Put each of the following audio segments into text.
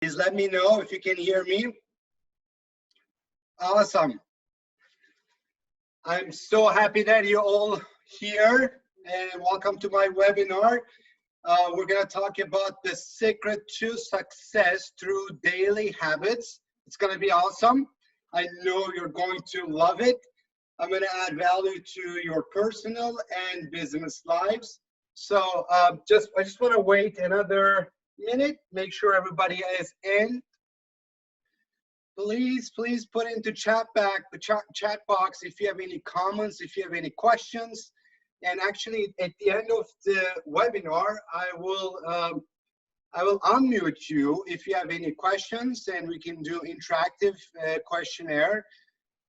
Please let me know if you can hear me. Awesome. I'm so happy that you're all here and welcome to my webinar. We're going to talk about the secret to success through daily habits. It's going to be awesome. I know you're going to love it. I'm going to add value to your personal and business lives. So I just want to wait another minute, make sure everybody is in. Please put into chat box if you have any comments, if you have any questions. And actually, at the end of the webinar, I will unmute you if you have any questions, and we can do interactive questionnaire.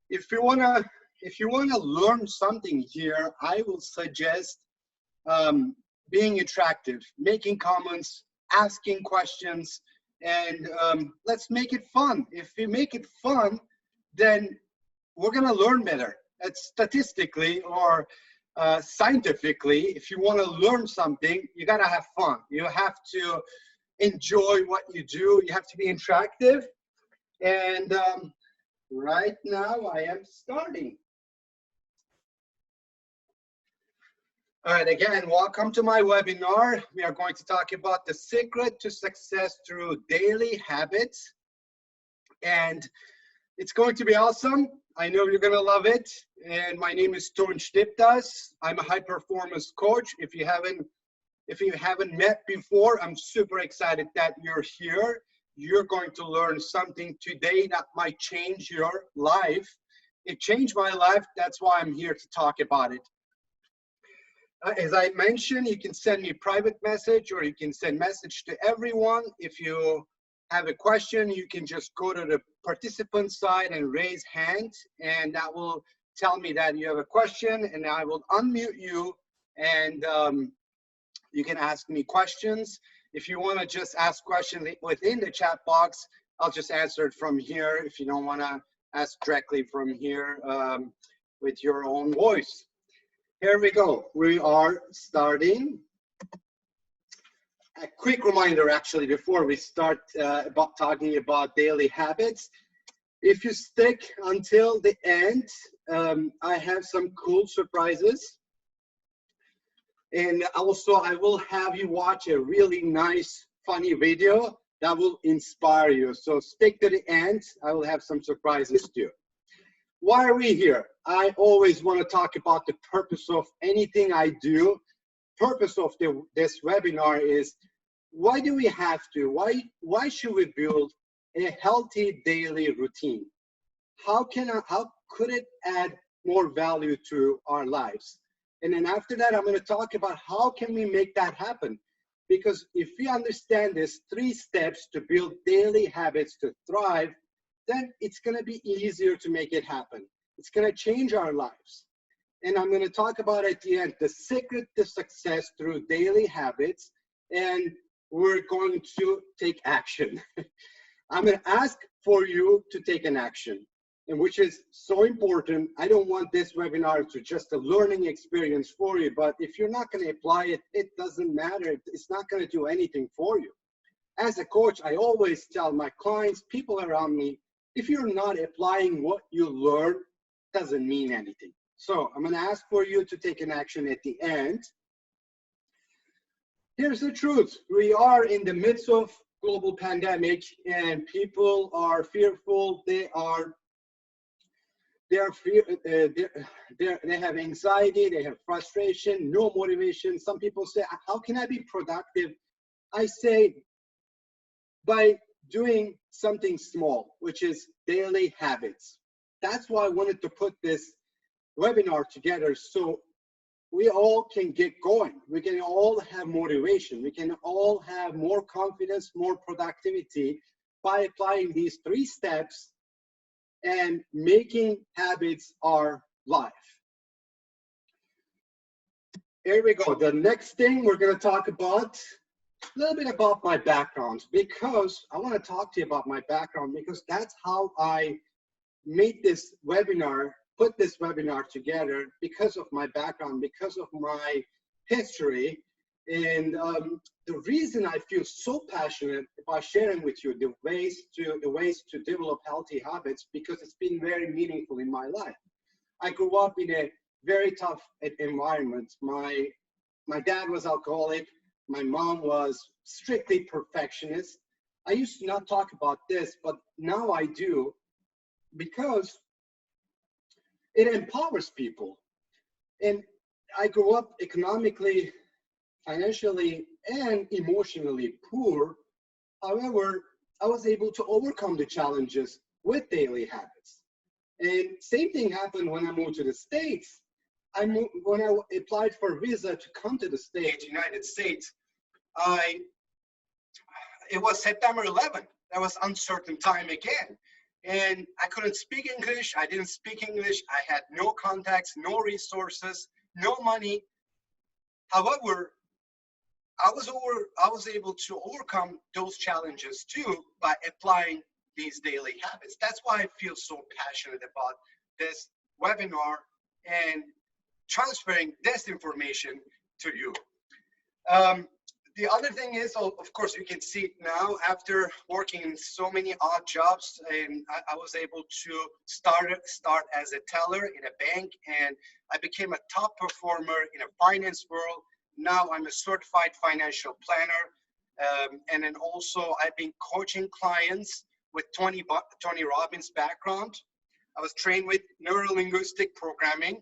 If you wanna learn something here, I will suggest being interactive, making comments, asking questions, and let's make it fun. If we make it fun, then we're gonna learn better. It's statistically or scientifically, if you wanna learn something, you gotta have fun. You have to enjoy what you do. You have to be interactive. And right now I am starting. All right, again, welcome to my webinar. We are going to talk about the secret to success through daily habits. And it's going to be awesome. I know you're gonna love it. And my name is Tunch. I'm a high performance coach. If you haven't met before, I'm super excited that you're here. You're going to learn something today that might change your life. It changed my life. That's why I'm here to talk about it. As I mentioned, you can send me private message or you can send message to everyone. If you have a question, you can just go to the participant side and raise hand, and that will tell me that you have a question, and I will unmute you, and you can ask me questions. If you want to just ask questions within the chat box, I'll just answer it from here. If you don't want to ask directly from here with your own voice. Here we go. We are starting. A quick reminder, actually, before we start about talking about daily habits. If you stick until the end, I have some cool surprises. And also, I will have you watch a really nice, funny video that will inspire you. So stick to the end. I will have some surprises too. Why are we here? I always want to talk about the purpose of anything I do. Purpose of this webinar is, why do we have to? Why should we build a healthy daily routine? How could it add more value to our lives? And then after that, I'm going to talk about how can we make that happen? Because if we understand these 3 steps to build daily habits to thrive, then it's going to be easier to make it happen. It's going to change our lives. And I'm going to talk about at the end the secret to success through daily habits, and we're going to take action. I'm going to ask for you to take an action, and which is so important. I don't want this webinar to just a learning experience for you, but if you're not going to apply it, it doesn't matter. It's not going to do anything for you. As a coach, I always tell my clients, people around me, if you're not applying what you learn, it doesn't mean anything. So I'm going to ask for you to take an action at the end. Here's the truth. We are in the midst of global pandemic, and people are fearful. They have anxiety, they have frustration, no motivation. Some people say, how can I be productive? I say, by doing something small, which is daily habits. That's why I wanted to put this webinar together, so we all can get going. We can all have motivation. We can all have more confidence, more productivity by applying these 3 steps and making habits our life. Here we go. The next thing we're going to talk about, a little bit about my background, because I want to talk to you about my background, because that's how I made this webinar, put this webinar together, because of my background, because of my history. And the reason I feel so passionate about sharing with you the ways to develop healthy habits, because it's been very meaningful in my life. I grew up in a very tough environment. My dad was alcoholic. My mom was strictly perfectionist. I used to not talk about this, but now I do, because it empowers people. And I grew up economically, financially, and emotionally poor. However, I was able to overcome the challenges with daily habits. And same thing happened when I moved to the States. When I applied for a visa to come to the States, United States, it was September 11th. That was uncertain time again. And I couldn't speak English. I didn't speak English. I had no contacts, no resources, no money. However, I was able to overcome those challenges too by applying these daily habits. That's why I feel so passionate about this webinar and transferring this information to you. The other thing is, of course, you can see it now after working in so many odd jobs, and I was able to start as a teller in a bank, and I became a top performer in a finance world. Now I'm a certified financial planner, and then also I've been coaching clients with Tony Robbins' background. I was trained with neuro-linguistic programming,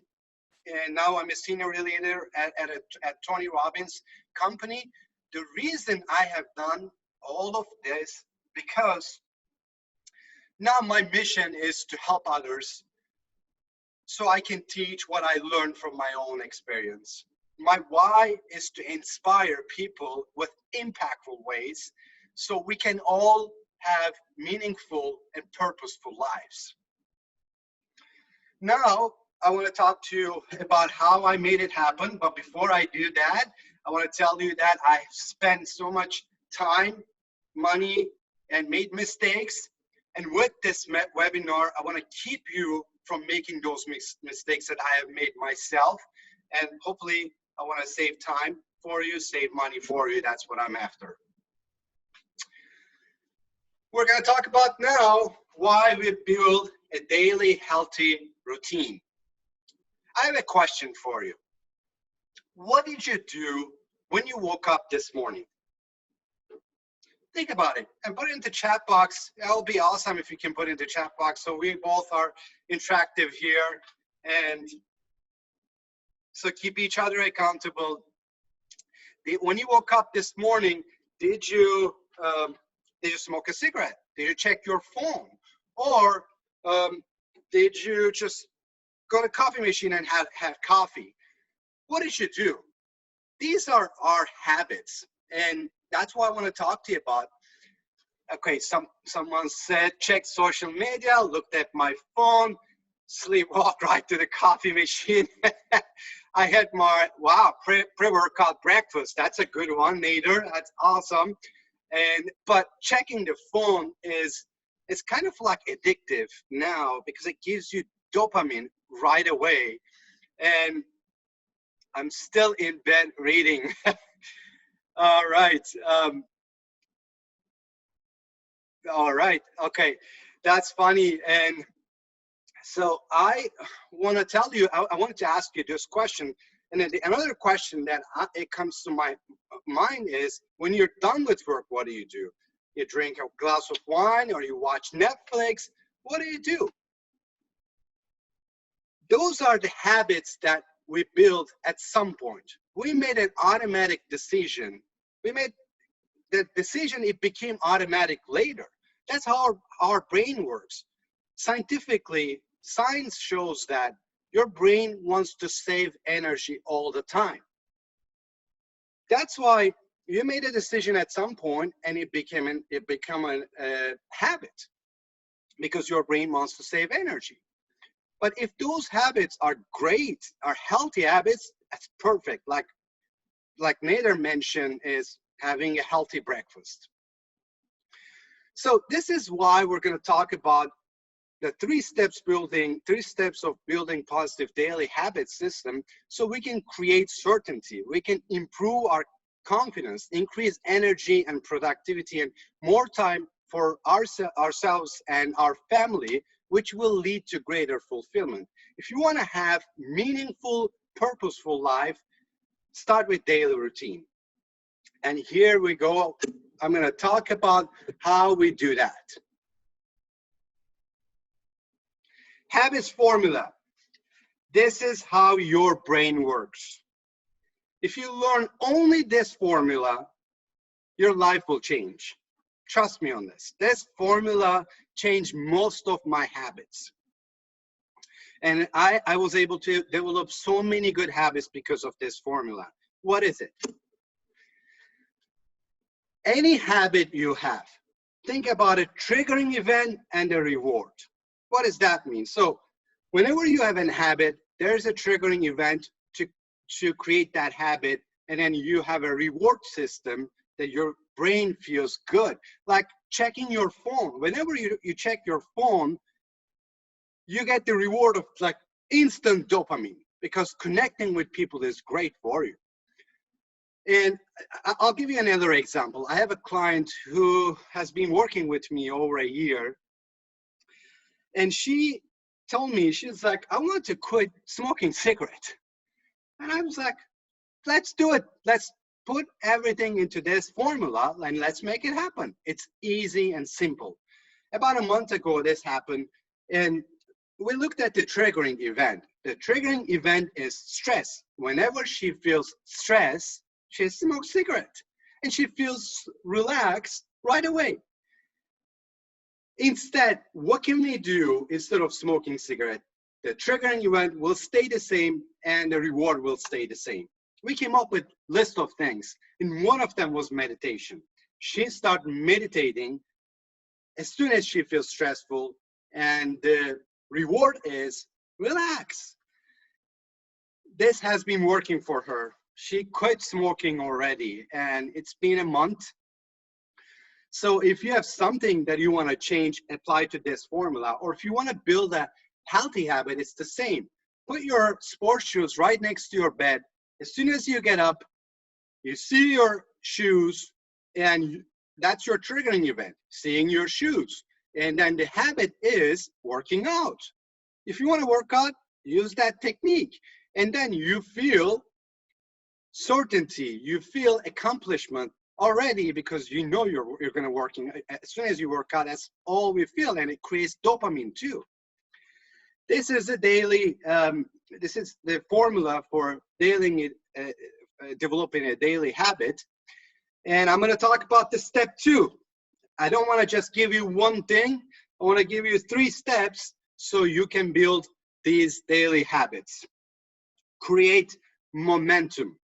and now I'm a senior leader at Tony Robbins' company. The reason I have done all of this, because now my mission is to help others so I can teach what I learned from my own experience. My why is to inspire people with impactful ways so we can all have meaningful and purposeful lives. Now, I want to talk to you about how I made it happen, but before I do that, I want to tell you that I spent so much time, money, and made mistakes. And with this webinar, I want to keep you from making those mistakes that I have made myself. And hopefully, I want to save time for you, save money for you. That's what I'm after. We're going to talk about now why we build a daily healthy routine. I have a question for you. What did you do when you woke up this morning? Think about it and put it in the chat box. That will be awesome if you can put it in the chat box so we both are interactive here. And so keep each other accountable. When you woke up this morning, did you smoke a cigarette? Did you check your phone? Or did you just go to the coffee machine and have coffee? What did you do? These are our habits, and that's what I want to talk to you about. Okay, someone said, check social media, looked at my phone, sleepwalked right to the coffee machine. I had my, wow, pre-workout breakfast. That's a good one, Nader. That's awesome. But checking the phone it's kind of like addictive now because it gives you dopamine right away. And I'm still in bed reading. All right. All right. Okay. That's funny. And so I want to tell you, I wanted to ask you this question. And then another question that it comes to my mind is, when you're done with work, what do? You drink a glass of wine or you watch Netflix? What do you do? Those are the habits that we build at some point. We made an automatic decision. We made the decision, it became automatic later. That's how our brain works. Scientifically, science shows that your brain wants to save energy all the time. That's why you made a decision at some point and it became a habit, because your brain wants to save energy. But if those habits are great, are healthy habits, that's perfect. Like Nader mentioned, is having a healthy breakfast. So this is why we're going to talk about the three steps of building positive daily habit system, so we can create certainty. We can improve our confidence, increased energy and productivity, and more time for ourselves and our family, which will lead to greater fulfillment. If you want to have meaningful, purposeful life, start with daily routine. And here we go. I'm going to talk about how we do that. Habits formula. This is how your brain works. If you learn only this formula, your life will change. Trust me on this. This formula changed most of my habits. And I was able to develop so many good habits because of this formula. What is it? Any habit you have, think about a triggering event and a reward. What does that mean? So whenever you have a habit, there's a triggering event to create that habit, and then you have a reward system that your brain feels good. Like checking your phone. Whenever you check your phone, you get the reward of like instant dopamine, because connecting with people is great for you. And I'll give you another example. I have a client who has been working with me over a year, and she told me, she's like, I want to quit smoking cigarette. And I was like, let's do it. Let's put everything into this formula and let's make it happen. It's easy and simple. About a month ago, this happened, and we looked at the triggering event. The triggering event is stress. Whenever she feels stress, she smokes cigarette, and she feels relaxed right away. Instead, what can we do instead of smoking cigarette? The triggering event will stay the same and the reward will stay the same. We came up with a list of things, and one of them was meditation. She started meditating as soon as she feels stressful, and the reward is relax. This has been working for her. She quit smoking already, and it's been a month. So if you have something that you want to change, apply to this formula. Or if you want to build a healthy habit, it's the same. Put your sports shoes right next to your bed. As soon as you get up, you see your shoes, and that's your triggering event, seeing your shoes. And then the habit is working out. If you want to work out, use that technique. And then you feel certainty, you feel accomplishment already, because you know you're going to work. As soon as you work out, that's all we feel, and it creates dopamine too. This is a daily. This is the formula for developing a daily habit, and I'm going to talk about the step 2. I don't want to just give you one thing. I want to give you 3 steps so you can build these daily habits. Create momentum.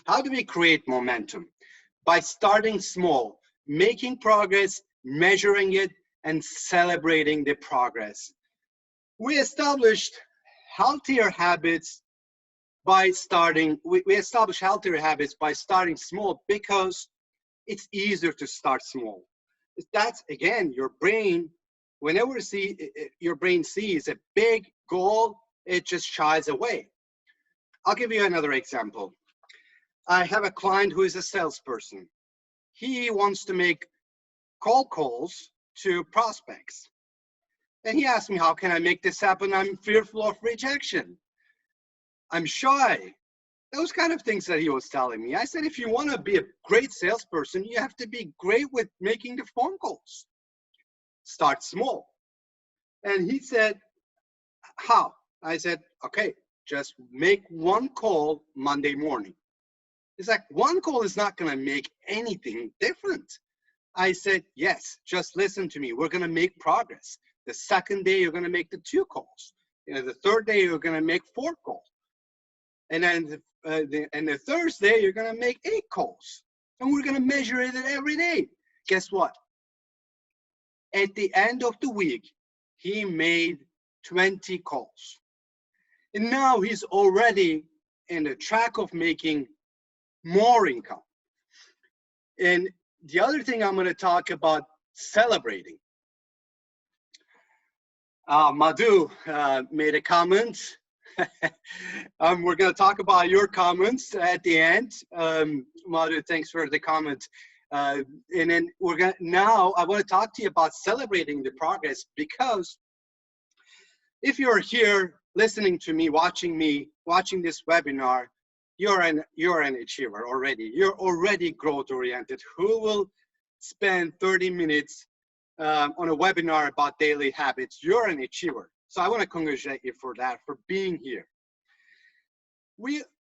How do we create momentum? By starting small, making progress, measuring it, and celebrating the progress. We established healthier habits by starting, we establish healthier habits by starting small, because it's easier to start small. That's, again, your brain, whenever your brain sees a big goal, it just shies away. I'll give you another example. I have a client who is a salesperson. He wants to make cold calls to prospects. And he asked me, how can I make this happen? I'm fearful of rejection. I'm shy. Those kind of things that he was telling me. I said, if you want to be a great salesperson, you have to be great with making the phone calls. Start small. And he said, how? I said, okay, just make one call Monday morning. He's like, one call is not going to make anything different. I said, yes, just listen to me. We're going to make progress. The second day, you're going to make the 2 calls. The third day, you're going to make 4 calls. And then the Thursday, you're going to make 8 calls. And we're going to measure it every day. Guess what? At the end of the week, he made 20 calls. And now he's already in the track of making more income. And the other thing I'm going to talk about, celebrating. Madhu made a comment. We're going to talk about your comments at the end. Madhu, thanks for the comment. And then now I want to talk to you about celebrating the progress, because if you're here listening to me, watching this webinar, you're an achiever already. You're already growth oriented. Who will spend 30 minutes on a webinar about daily habits? You're an achiever. So I want to congratulate you for that, for being here.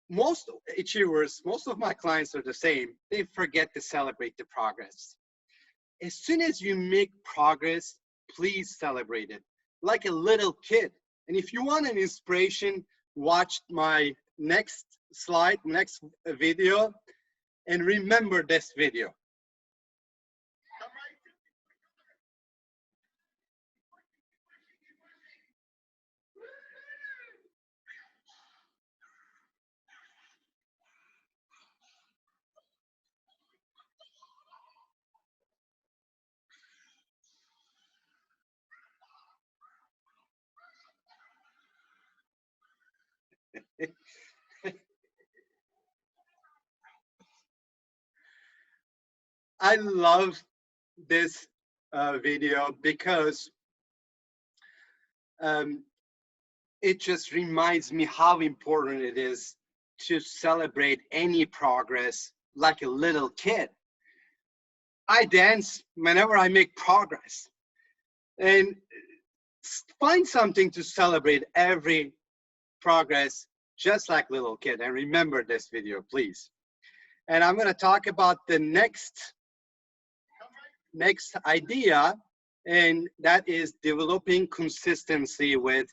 Most achievers, most of my clients are the same. They forget to celebrate the progress. As soon as you make progress, please celebrate it like a little kid. And if you want an inspiration, watch my next slide, next video, and remember this video. I love this video because it just reminds me how important it is to celebrate any progress like a little kid. I dance whenever I make progress, and find something to celebrate every progress, just like little kid. And remember this video, please. And I'm going to talk about the next idea, and that is developing consistency with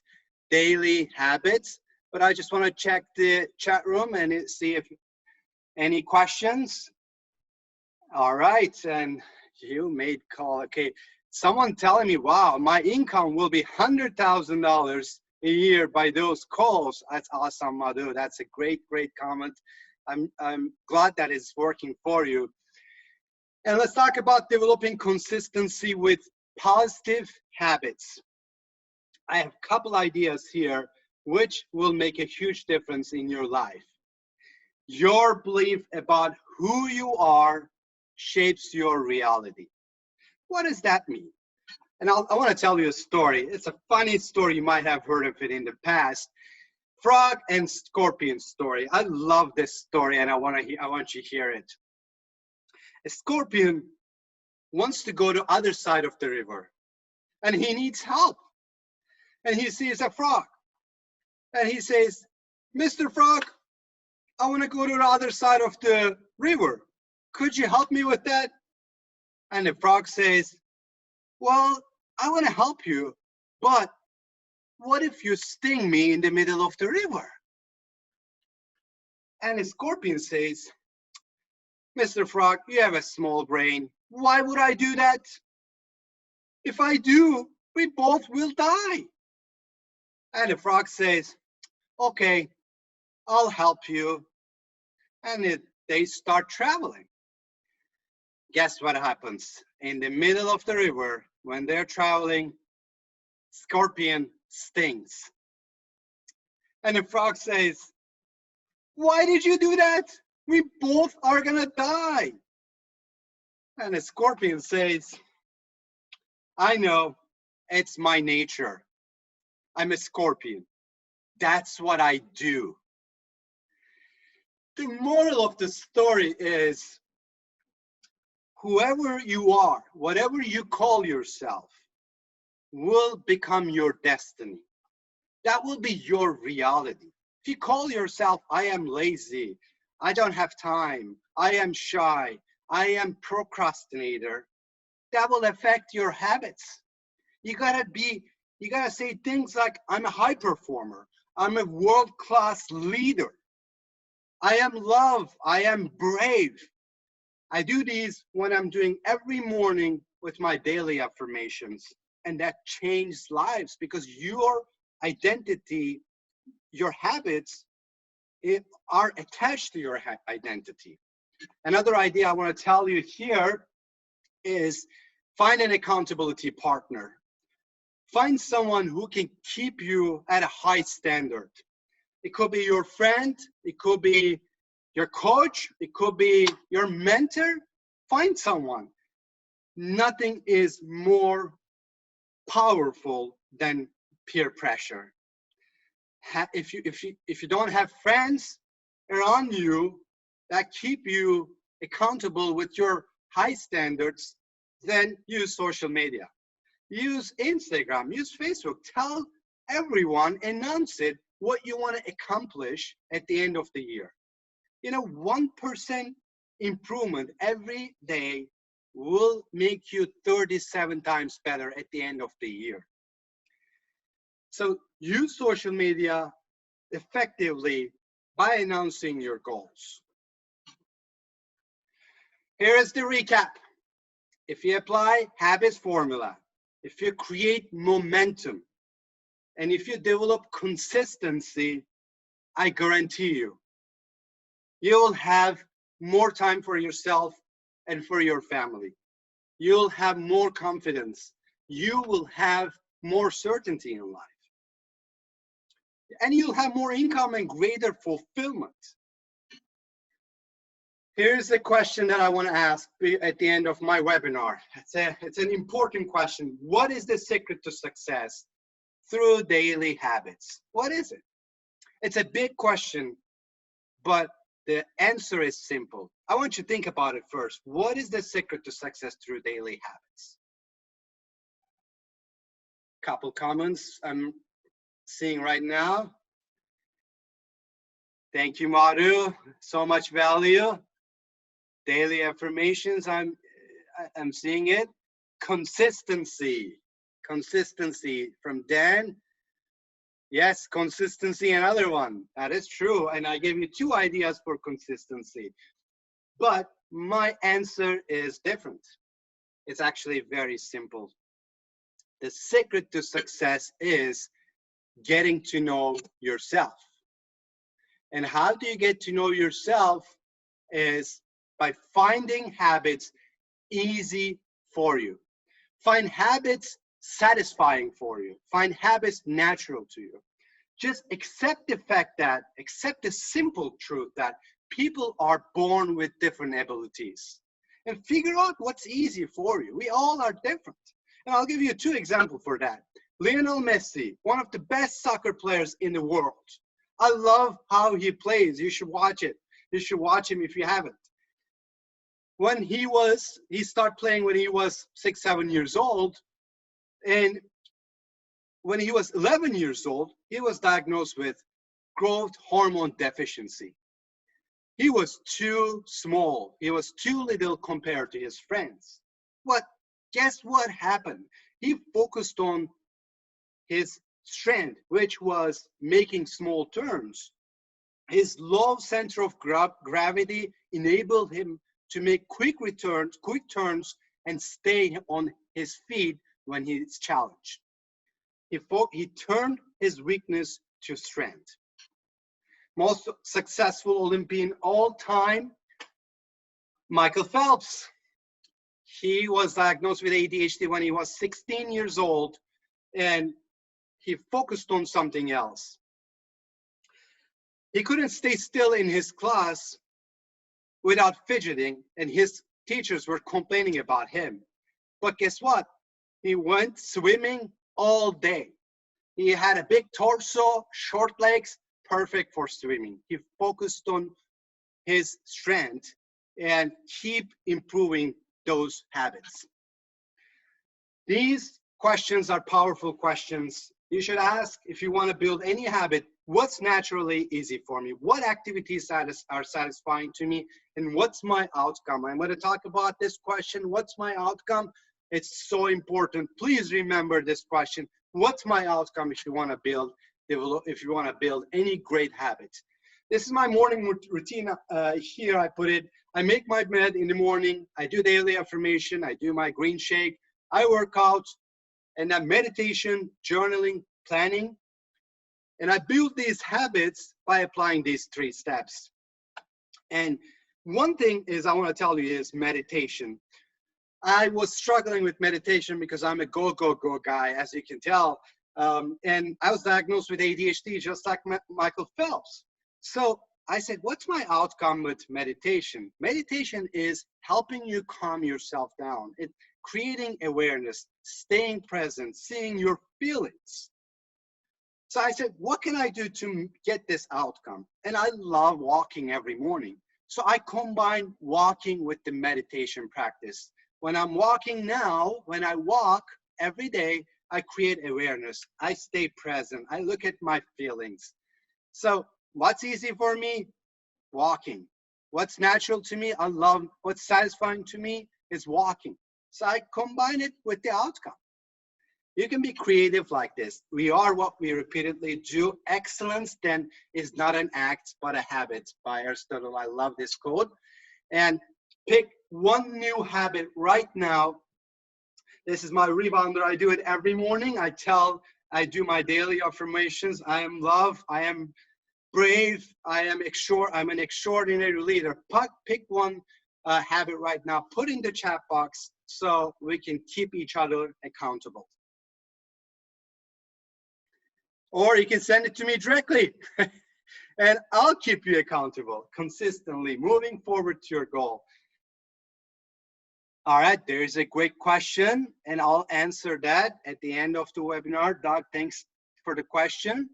daily habits. But I just want to check the chat room and see if any questions. All right, and you made call. Okay, someone telling me, wow, my income will be $100,000 a year by those calls. That's awesome, Madhu. That's a great comment. I'm glad that it's working for you. And let's talk about developing consistency with positive habits. I have a couple ideas here which will make a huge difference in your life. Your belief about who you are shapes your reality. What does that mean? And I want to tell you a story. It's a funny story. You might have heard of it in the past. Frog and scorpion story. I love this story, and I want you to hear it. A scorpion wants to go to the other side of the river, and he needs help. And he sees a frog, and he says, Mr. Frog, I want to go to the other side of the river. Could you help me with that? And the frog says, well, I want to help you, but what if you sting me in the middle of the river? And the scorpion says, Mr. Frog, you have a small brain. Why would I do that? If I do, we both will die. And the frog says, okay, I'll help you. And they start traveling. Guess what happens? In the middle of the river, when they're traveling, scorpion stings. And the frog says, why did you do that? We both are gonna die. And the scorpion says, I know, it's my nature. I'm a scorpion. That's what I do. The moral of the story is, whoever you are, whatever you call yourself, will become your destiny. That will be your reality. If you call yourself, I am lazy, I don't have time, I am shy, I am procrastinator, that will affect your habits. You gotta say things like, I'm a high performer, I'm a world-class leader, I am love, I am brave. I do these when I'm doing every morning with my daily affirmations, and that changes lives, because your identity, your habits are attached to your identity. Another idea I want to tell you here is find an accountability partner. Find someone who can keep you at a high standard. it could be your friend, it could be your coach, it could be your mentor. Find someone. Nothing is more powerful than peer pressure. If you don't have friends around you that keep you accountable with your high standards, then use social media. Use Instagram, use Facebook. Tell everyone, announce it, what you want to accomplish at the end of the year. You know, 1% improvement every day will make you 37 times better at the end of the year. So use social media effectively by announcing your goals. Here is the recap. If you apply habits formula, if you create momentum, and if you develop consistency, I guarantee you, you'll have more time for yourself and for your family. You'll have more confidence. You will have more certainty in life. And you'll have more income and greater fulfillment. Here's the question that I want to ask at the end of my webinar. It's an important question. What is the secret to success through daily habits? What is it? It's a big question, but the answer is simple. I want you to think about it first. What is the secret to success through daily habits? Couple comments I'm seeing right now. Thank you, Madhu. So much value. Daily affirmations, I'm seeing it. Consistency from Dan. Yes, consistency, another one. That is true. And I gave you 2 ideas for consistency. But my answer is different. It's actually very simple. The secret to success is getting to know yourself. And how do you get to know yourself? Is by finding habits easy for you. Find habits satisfying for you. Find habits natural to you. Just accept the simple truth that people are born with different abilities. And figure out what's easy for you. We all are different. And I'll give you 2 examples for that. Lionel Messi, one of the best soccer players in the world. I love how he plays. You should watch it. You should watch him if you haven't. When he started playing when he was 6, 7 years old. And when he was 11 years old, he was diagnosed with growth hormone deficiency. He was too small. He was too little compared to his friends. Guess what happened? He focused on his strength, which was making small turns. His low center of gravity enabled him to make quick turns, and stay on his feet when he's challenged. He turned his weakness to strength. Most successful Olympian all time, Michael Phelps. He was diagnosed with ADHD when he was 16 years old, and he focused on something else. He couldn't stay still in his class without fidgeting, and his teachers were complaining about him. But guess what? He went swimming all day. He had a big torso, short legs, perfect for swimming. He focused on his strength and keep improving those habits. These questions are powerful questions. You should ask, if you want to build any habit, what's naturally easy for me? What activities are satisfying to me? And what's my outcome? I'm going to talk about this question. What's my outcome? It's so important. Please remember this question. What's my outcome if you want to build any great habits? This is my morning routine. Here I put it. I make my bed in the morning. I do daily affirmation. I do my green shake. I work out. And then meditation, journaling, planning. And I build these habits by applying these 3 steps. And one thing is I want to tell you is meditation. I was struggling with meditation because I'm a go guy, as you can tell. And I was diagnosed with ADHD just like Michael Phelps. So I said, what's my outcome with meditation? Meditation is helping you calm yourself down. It's creating awareness, staying present, seeing your feelings. So I said, what can I do to get this outcome? And I love walking every morning. So I combine walking with the meditation practice. When I'm walking now, when I walk every day, I create awareness. I stay present. I look at my feelings. So what's easy for me? Walking. What's natural to me? I love, what's satisfying to me is walking. So I combine it with the outcome. You can be creative like this. We are what we repeatedly do. Excellence then is not an act, but a habit, by Aristotle. I love this quote. And pick one new habit right now. This is my rebounder. I do it every morning. I do my daily affirmations. I am love. I am brave. I'm an extraordinary leader. Pick one habit right now. Put in the chat box so we can keep each other accountable. Or you can send it to me directly and I'll keep you accountable consistently, moving forward to your goal. All right, there's a great question and I'll answer that at the end of the webinar. Doug, thanks for the question.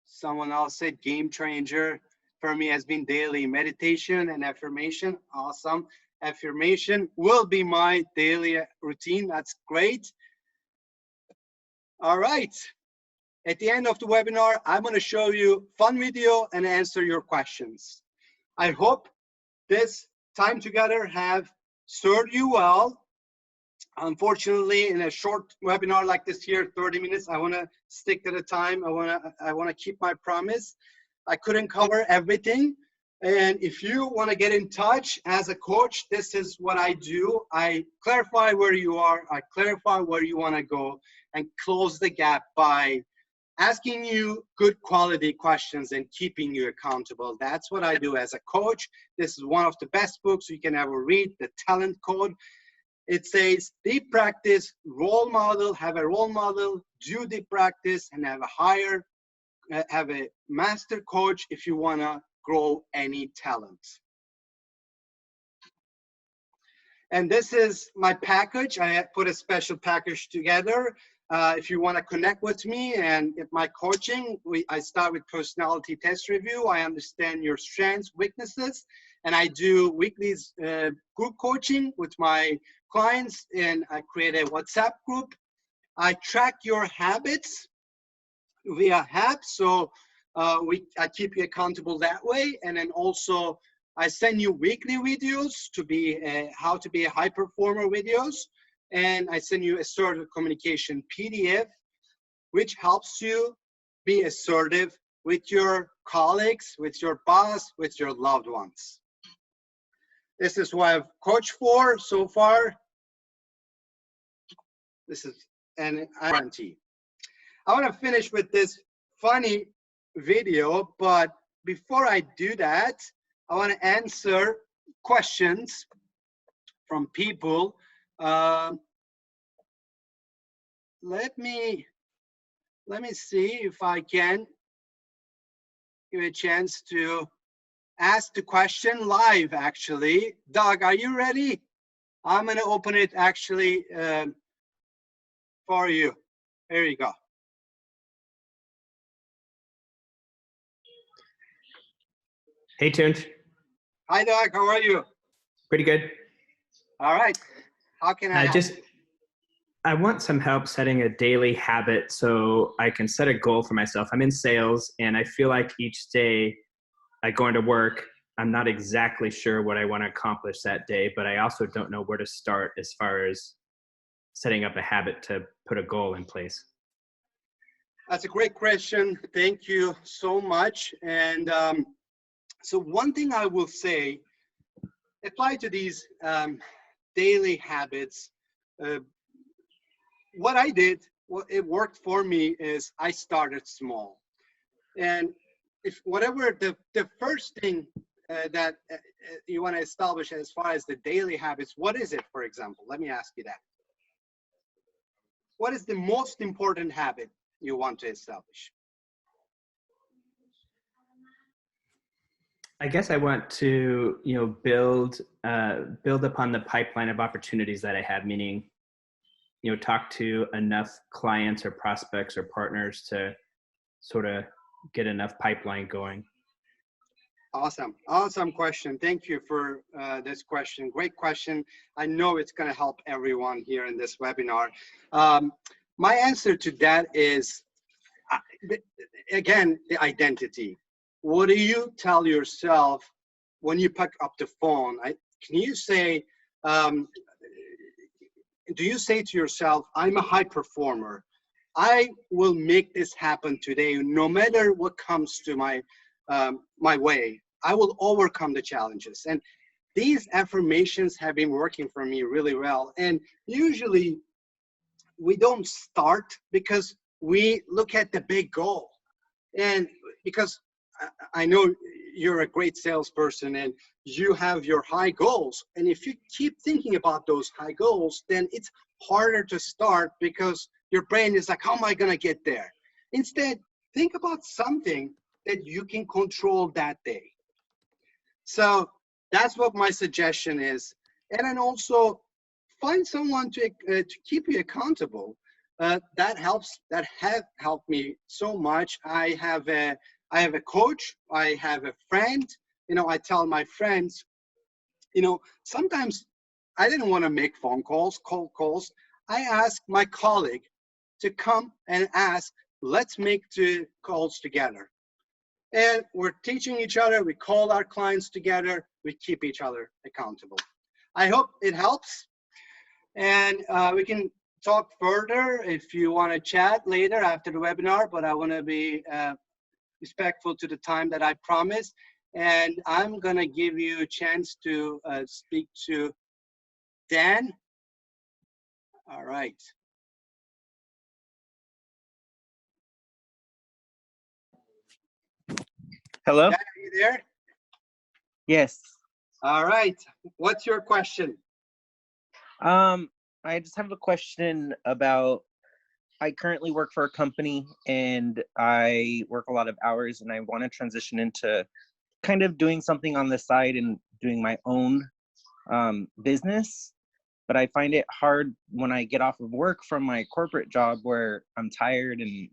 Someone else said game changer for me has been daily meditation and affirmation. Awesome. Affirmation will be my daily routine. That's great. All right. At the end of the webinar, I'm going to show you a fun video and answer your questions. I hope this time together have served you well. Unfortunately, in a short webinar like this here, 30 minutes, I want to stick to the time. I want to keep my promise. I couldn't cover everything. And if you want to get in touch as a coach, this is what I do. I clarify where you are. I clarify where you want to go and close the gap by asking you good quality questions and keeping you accountable. That's what I do as a coach. This is one of the best books you can ever read, The Talent Code. It says deep practice, role model, have a role model, do deep practice, and have a master coach if you want to grow any talent. And this is my package. I put a special package together. If you want to connect with me and if my coaching, I start with personality test review. I understand your strengths, weaknesses, and I do weekly group coaching with my clients, and I create a WhatsApp group. I track your habits via apps, so I keep you accountable that way. And then also I send you weekly videos to be how to be a high performer videos, and I send you assertive communication PDF, which helps you be assertive with your colleagues, with your boss, with your loved ones. This is what I've coached for so far. This is an guarantee. I want to finish with this funny video, but before I do that, I want to answer questions from people. Let me see if I can give a chance to ask the question live, actually. Doug, are you ready? I'm going to open it actually for you. Here you go. Hey, Tunch. Hi, Doug. How are you? Pretty good. All right. How can I help? I want some help setting a daily habit so I can set a goal for myself. I'm in sales, and I feel like each day I go into work, I'm not exactly sure what I want to accomplish that day, but I also don't know where to start as far as setting up a habit to put a goal in place. That's a great question. Thank you so much. And so one thing I will say, apply to these daily habits. What I did, what it worked for me is I started small. And if whatever the first thing that you want to establish as far as the daily habits? What is it, for example? Let me ask you that. What is the most important habit you want to establish? I guess I want to, build upon the pipeline of opportunities that I have, meaning, talk to enough clients or prospects or partners to sort of get enough pipeline going. Awesome question. Thank you for this question. Great question. I know it's going to help everyone here in this webinar. My answer to that is, again, the identity. What do you tell yourself when you pick up the phone? Can you say, do you say to yourself, I'm a high performer. I will make this happen today, no matter what comes to my way. I will overcome the challenges. And these affirmations have been working for me really well. And usually we don't start because we look at the big goal. And because I know you're a great salesperson and you have your high goals. And if you keep thinking about those high goals, then it's harder to start because your brain is like, how am I going to get there? Instead, think about something that you can control that day. So that's what my suggestion is. And then also find someone to keep you accountable. That helps. That has helped me so much. I have a coach. I have a friend. I tell my friends, sometimes I didn't want to make phone calls, cold calls. I asked my colleague to come and ask, let's make the calls together. And we're teaching each other. We call our clients together. We keep each other accountable. I hope it helps. And we can talk further if you want to chat later after the webinar, but I want to be respectful to the time that I promised. And I'm going to give you a chance to speak to Dan. All right. Hello? Dan, are you there? Yes. All right. What's your question? I just have a question about, I currently work for a company and I work a lot of hours and I want to transition into kind of doing something on the side and doing my own business. But I find it hard when I get off of work from my corporate job where I'm tired and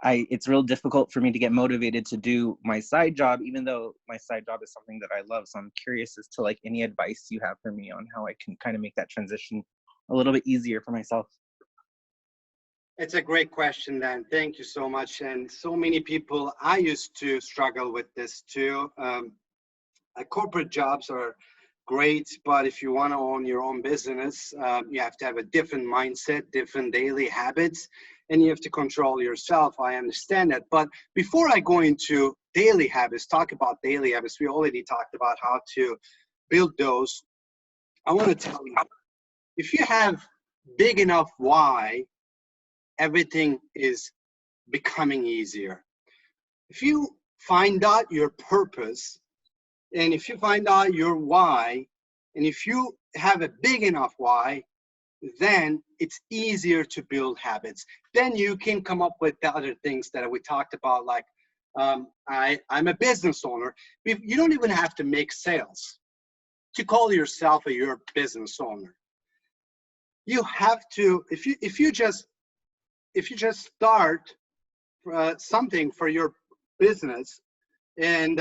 it's real difficult for me to get motivated to do my side job, even though my side job is something that I love. So I'm curious as to any advice you have for me on how I can kind of make that transition a little bit easier for myself. It's a great question, Dan. Thank you so much. And so many people, I used to struggle with this too. Corporate jobs are great, but if you want to own your own business, you have to have a different mindset, different daily habits, and you have to control yourself. I understand that. But before I go into daily habits, talk about daily habits, we already talked about how to build those. I want to tell you, if you have big enough why, everything is becoming easier. If you find out your purpose, and if you find out your why, and if you have a big enough why, then it's easier to build habits. Then you can come up with the other things that we talked about, like I'm a business owner. You don't even have to make sales to call yourself your business owner. You have to, if you just start something for your business, and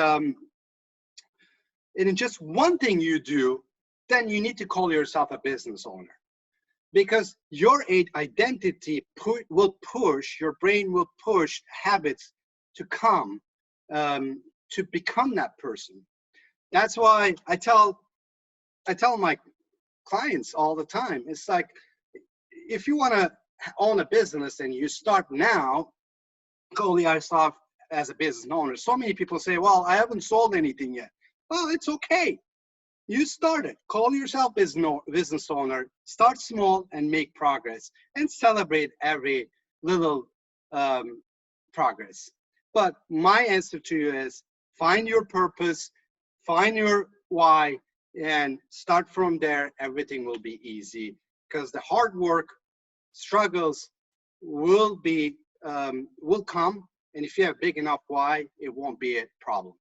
in just one thing you do, then you need to call yourself a business owner, because your identity will push, your brain will push habits to come, to become that person. That's why I tell my clients all the time, it's like, if you want to own a business and you start now, call yourself as a business owner. So many people say, well, I haven't sold anything yet. Well, it's okay. You started. Call yourself business owner. Start small and make progress, and celebrate every little progress. But my answer to you is, find your purpose, find your why, and start from there. Everything will be easy because the hard work, struggles will come. And if you have big enough why, it won't be a problem.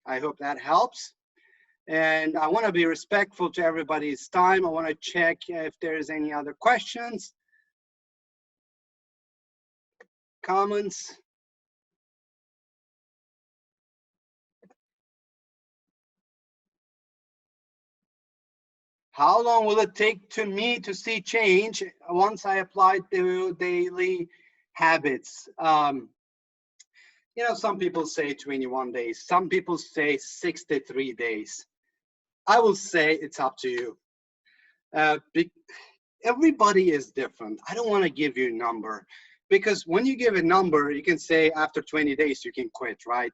I hope that helps. And I want to be respectful to everybody's time. I want to check if there's any other questions, comments. How long will it take to me to see change once I apply the daily habits? You know, some people say 21 days. Some people say 63 days. I will say it's up to you. Everybody is different. I don't want to give you a number because when you give a number, you can say after 20 days you can quit, right?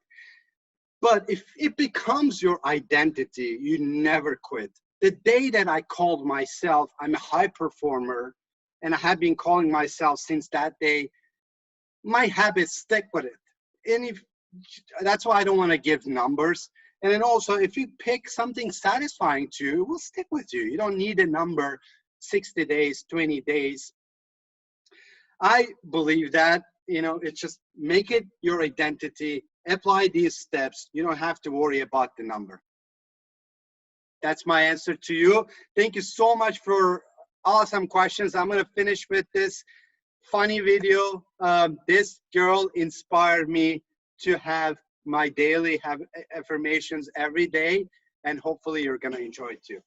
But if it becomes your identity, you never quit. The day that I called myself, I'm a high performer, and I have been calling myself since that day, my habits stick with it. And if that's why I don't want to give numbers. And then also, if you pick something satisfying to you, it will stick with you. You don't need a number, 60 days, 20 days. I believe that, you know, it's just make it your identity, apply these steps. You don't have to worry about the number. That's my answer to you. Thank you so much for awesome questions. I'm going to finish with this funny video. This girl inspired me to have my daily affirmations every day, and hopefully you're going to enjoy it too.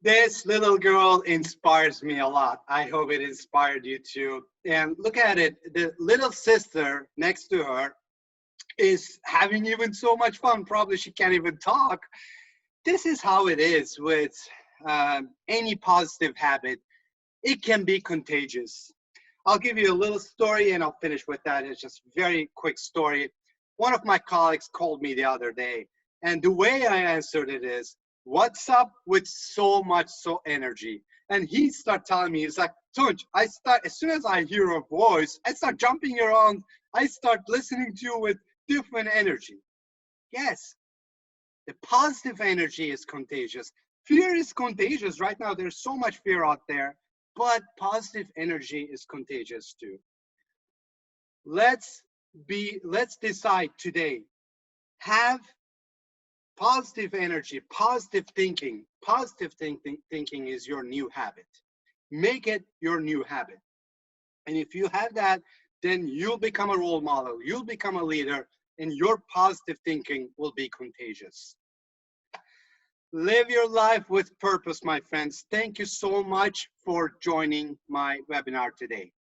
This little girl inspires me a lot. I hope it inspired you too. And look at it, the little sister next to her is having even so much fun. Probably she can't even talk. This is how it is with any positive habit. It can be contagious. I'll give you a little story and I'll finish with that. It's just a very quick story. One of my colleagues called me the other day, and the way I answered it is, "What's up with so much energy?" And he started telling me, he's like, "Tunch, as soon as I hear a voice, I start jumping around. I start listening to you with different energy." Yes, the positive energy is contagious. Fear is contagious. Right now, there's so much fear out there, but positive energy is contagious too. Let's decide today. Have positive energy, positive thinking. Positive thinking is your new habit. Make it your new habit. And if you have that, then you'll become a role model. You'll become a leader, and your positive thinking will be contagious. Live your life with purpose, my friends. Thank you so much for joining my webinar today.